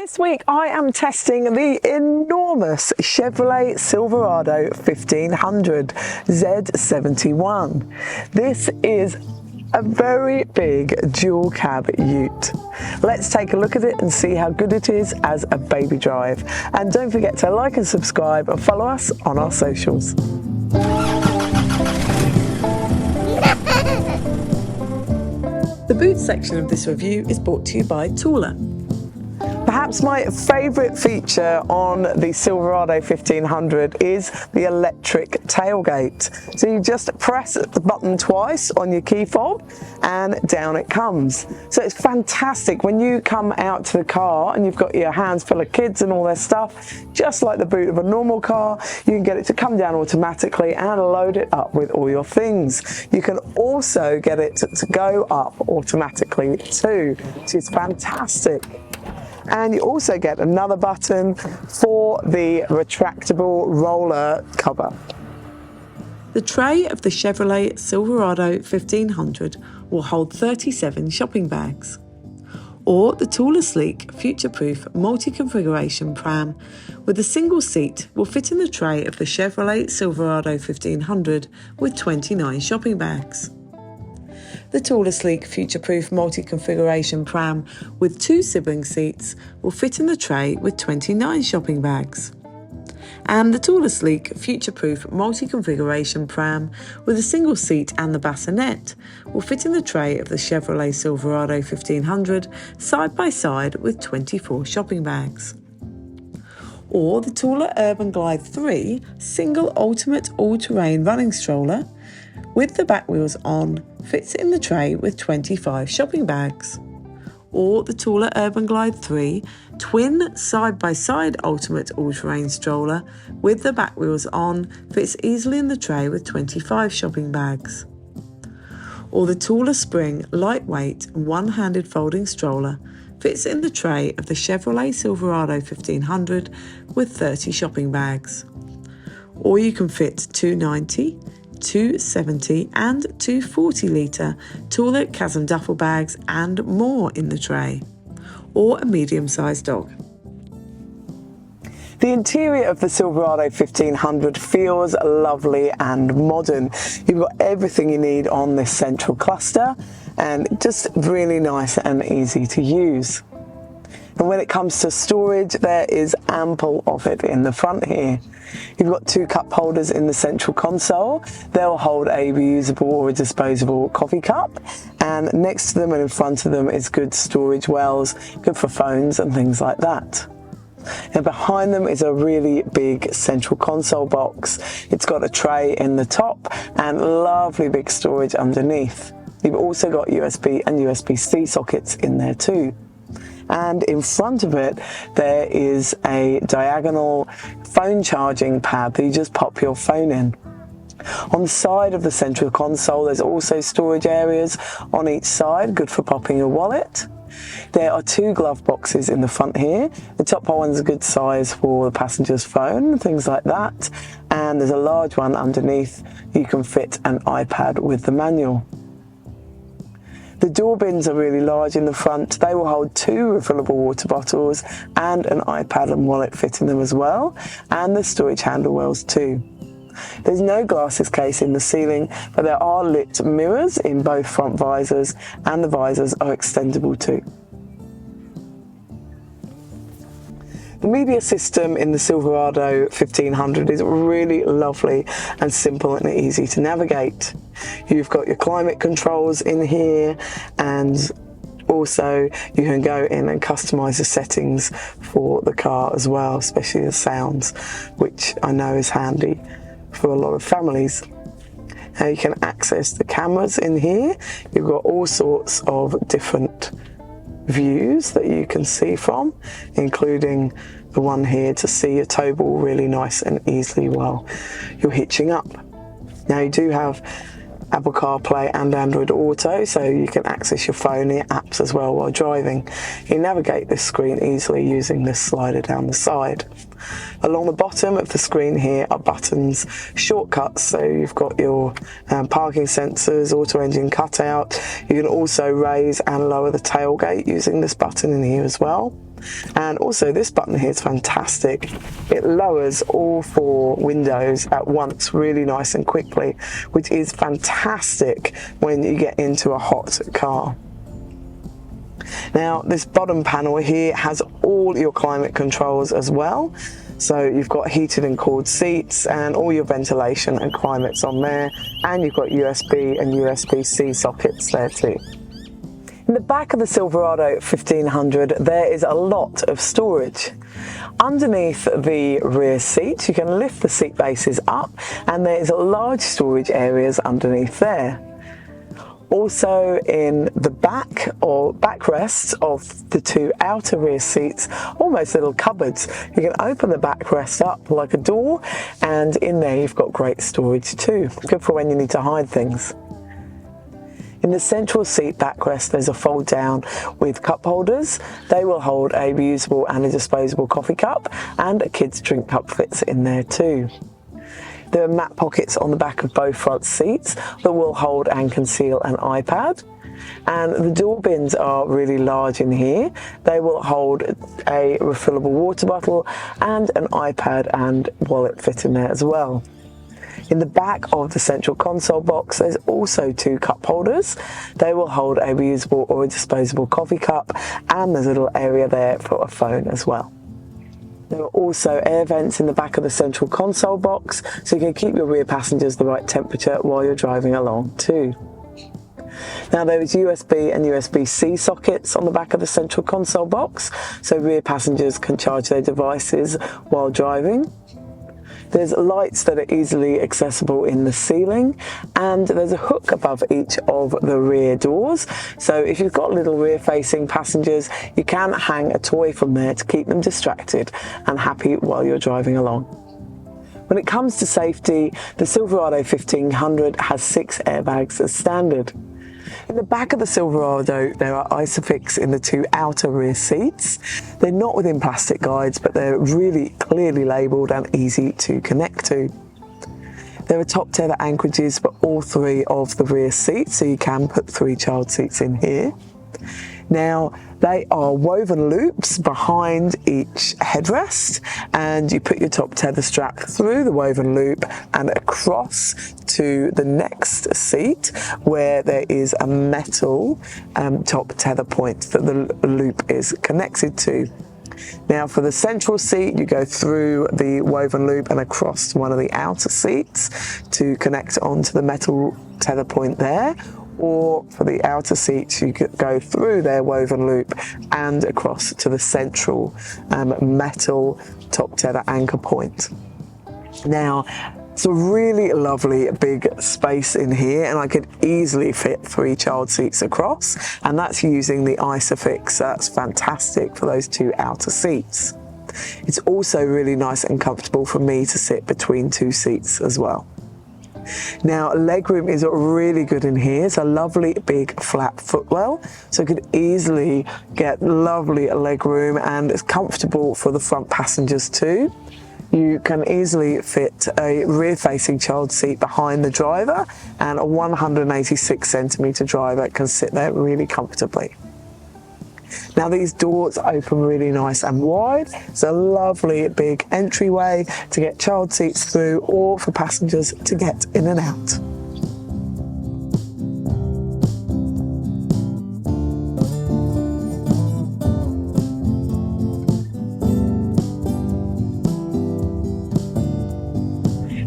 This week I am testing the enormous Chevrolet Silverado 1500 Z71. This is a very big dual cab ute. Let's take a look at it and see how good it is as a baby drive. And don't forget to like and subscribe and follow us on our socials. The boot section of this review is brought to you by Taller. Perhaps my favourite feature on the Silverado 1500 is the electric tailgate. So you just press the button twice on your key fob and down it comes. So it's fantastic when you come out to the car and you've got your hands full of kids and all their stuff. Just like the boot of a normal car, you can get it to come down automatically and load it up with all your things. You can also get it to go up automatically too, which is fantastic. And you also get another button for the retractable roller cover. The tray of the Chevrolet Silverado 1500 will hold 37 shopping bags. Or the taller, sleek, future-proof multi-configuration pram with a single seat will fit in the tray of the Chevrolet Silverado 1500 with 29 shopping bags. The taller, sleek, future-proof multi-configuration pram with two sibling seats will fit in the tray with 29 shopping bags. And the taller, sleek, future-proof multi-configuration pram with a single seat and the bassinet will fit in the tray of the Chevrolet Silverado 1500 side by side with 24 shopping bags. Or the taller Urban Glide 3 single ultimate all-terrain running stroller with the back wheels on fits in the tray with 25 shopping bags. Or the taller Urban Glide 3 twin side-by-side ultimate all-terrain stroller with the back wheels on fits easily in the tray with 25 shopping bags. Or the taller Spring lightweight one-handed folding stroller fits in the tray of the Chevrolet Silverado 1500 with 30 shopping bags. Or you can fit 290, 270 and 240 litre taller chasm duffel bags and more in the tray, or a medium-sized dog. The interior of the Silverado 1500 feels lovely and modern. You've got everything you need on this central cluster and just really nice and easy to use. And when it comes to storage, there is ample of it in the front here. You've got two cup holders in the central console. They'll hold a reusable or a disposable coffee cup. And next to them and in front of them is good storage wells, good for phones and things like that. And behind them is a really big central console box. It's got a tray in the top and lovely big storage underneath. You've also got USB and USB-C sockets in there too. And in front of it, there is a diagonal phone charging pad that you just pop your phone in. On the side of the central console, there's also storage areas on each side, good for popping your wallet. There are two glove boxes in the front here. The top one's a good size for the passenger's phone, things like that. And there's a large one underneath. You can fit an iPad with the manual. The door bins are really large in the front. They will hold two refillable water bottles and an iPad and wallet fit in them as well, and the storage handle wells too. There's no glasses case in the ceiling, but there are lit mirrors in both front visors, and the visors are extendable too. The media system in the Silverado 1500 is really lovely and simple and easy to navigate. You've got your climate controls in here, and also you can go in and customize the settings for the car as well, especially the sounds, which I know is handy for a lot of families. Now you can access the cameras in here. You've got all sorts of different views that you can see from, including the one here to see your tow ball really nice and easily while you're hitching up. Now you do have Apple CarPlay and Android Auto, so you can access your phone and your apps as well while driving. You navigate this screen easily using this slider down the side. Along the bottom of the screen here are buttons, shortcuts, so you've got your parking sensors, auto engine cutout. You can also raise and lower the tailgate using this button in here as well. And also this button here is fantastic. It lowers all 4 windows at once really nice and quickly, which is fantastic when you get into a hot car. Now this bottom panel here has all your climate controls as well. So you've got heated and cooled seats and all your ventilation and climates on there, and you've got USB and USB-C sockets there too. In the back of the Silverado 1500 there is a lot of storage. Underneath the rear seats you can lift the seat bases up and there's large storage areas underneath there. Also in the back or backrests of the 2 outer rear seats, almost little cupboards. You can open the backrest up like a door, and in there you've got great storage too. Good for when you need to hide things. In the central seat backrest there's a fold down with cup holders. They will hold a reusable and a disposable coffee cup, and a kid's drink cup fits in there too. There are mat pockets on the back of both front seats that will hold and conceal an iPad. And the door bins are really large in here. They will hold a refillable water bottle and an iPad and wallet fit in there as well. In the back of the central console box there's also 2 cup holders. They will hold a reusable or a disposable coffee cup, and there's a little area there for a phone as well. There are also air vents in the back of the central console box, so you can keep your rear passengers the right temperature while you're driving along too. Now there is USB and USB-C sockets on the back of the central console box, so rear passengers can charge their devices while driving. There's lights that are easily accessible in the ceiling, and there's a hook above each of the rear doors. So if you've got little rear-facing passengers, you can hang a toy from there to keep them distracted and happy while you're driving along. When it comes to safety, the Silverado 1500 has 6 airbags as standard. In the back of the Silverado there are Isofix in the 2 outer rear seats. They're not within plastic guides, but they're really clearly labelled and easy to connect to. There are top tether anchorages for all 3 of the rear seats, so you can put 3 child seats in here. Now they are woven loops behind each headrest, and you put your top tether strap through the woven loop and across to the next seat where there is a metal top tether point that the loop is connected to. Now for the central seat you go through the woven loop and across to one of the outer seats to connect onto the metal tether point there, or for the outer seats you could go through their woven loop and across to the central metal top tether anchor point. Now it's a really lovely big space in here, and I could easily fit 3 child seats across, and that's using the Isofix. That's fantastic for those 2 outer seats. It's also really nice and comfortable for me to sit between 2 seats as well. Now legroom is really good in here. It's a lovely big flat footwell, so you could easily get lovely legroom, and it's comfortable for the front passengers too. You can easily fit a rear-facing child seat behind the driver, and a 186cm driver can sit there really comfortably. Now these doors open really nice and wide. It's a lovely big entryway to get child seats through, or for passengers to get in and out.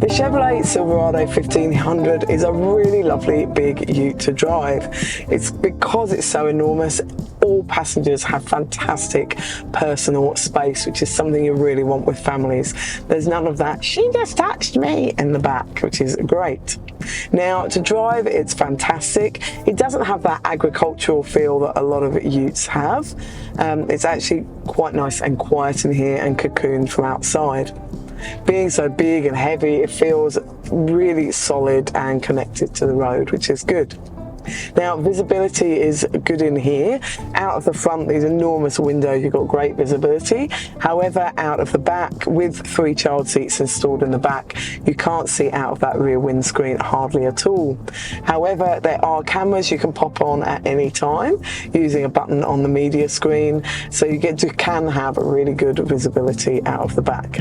The Chevrolet Silverado 1500 is a really lovely big ute to drive. It's because it's so enormous, all passengers have fantastic personal space, which is something you really want with families. There's none of that "she just touched me" in the back, which is great. Now to drive, it's fantastic. It doesn't have that agricultural feel that a lot of utes have. It's actually quite nice and quiet in here and cocooned from outside. Being so big and heavy, it feels really solid and connected to the road, which is good. Now, visibility is good in here. Out of the front, these enormous windows, you've got great visibility. However, out of the back, with 3 child seats installed in the back, you can't see out of that rear windscreen hardly at all. However, there are cameras you can pop on at any time using a button on the media screen, so you can have really good visibility out of the back.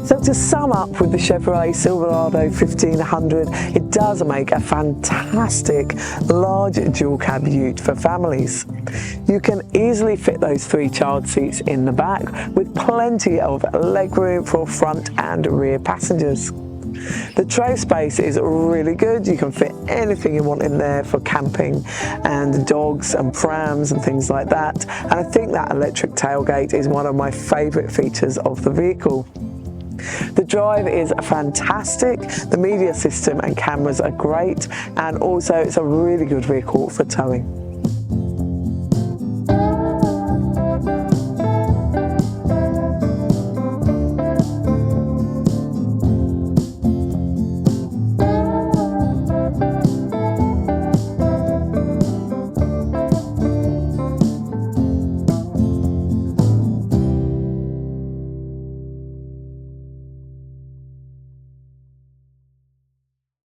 So to sum up with the Chevrolet Silverado 1500, it does make a fantastic large dual cab ute for families. You can easily fit those 3 child seats in the back with plenty of legroom for front and rear passengers. The tray space is really good. You can fit anything you want in there for camping and dogs and prams and things like that. And I think that electric tailgate is one of my favourite features of the vehicle. The drive is fantastic, the media system and cameras are great, and also it's a really good vehicle for towing.